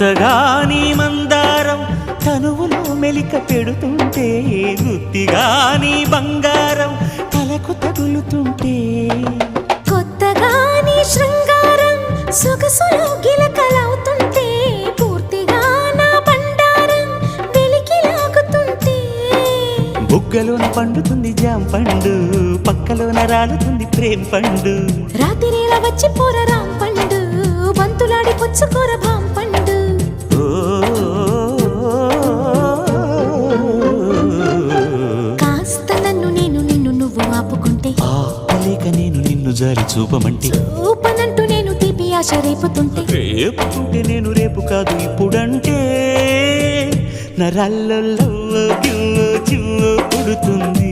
కొత్తగా నీ మందారం తనువులో మెలిక పెడుతుంటే గుత్తిగా నీ బంగారం తలకు తగులుతుంటే కొత్తగా నీ శృంగారం సొగసులో గిలకలవుతుంటే పూర్తిగా నా బండారం వెలికి లాగుతుంటే బుగ్గలోన పండుతుంది జాం పండు పక్కలోన రాలుతుంది ప్రేమ పండు రాత్రిలా వచ్చి పోర రాం పండు బంతులాడి పుచ్చుకోర భాం పండు కాస్త నన్ను నేను నిన్ను నువ్వు ఆపుకుంటే ఆపలేక నేను నిన్ను జారి చూపమంటే చూపనంటూ నేను తీపి ఆశ రేపుతుంటే రేపుతుంటే నేను రేపు కాదు ఇప్పుడంటే నరాల్లో చివ్వు పుడుతుంది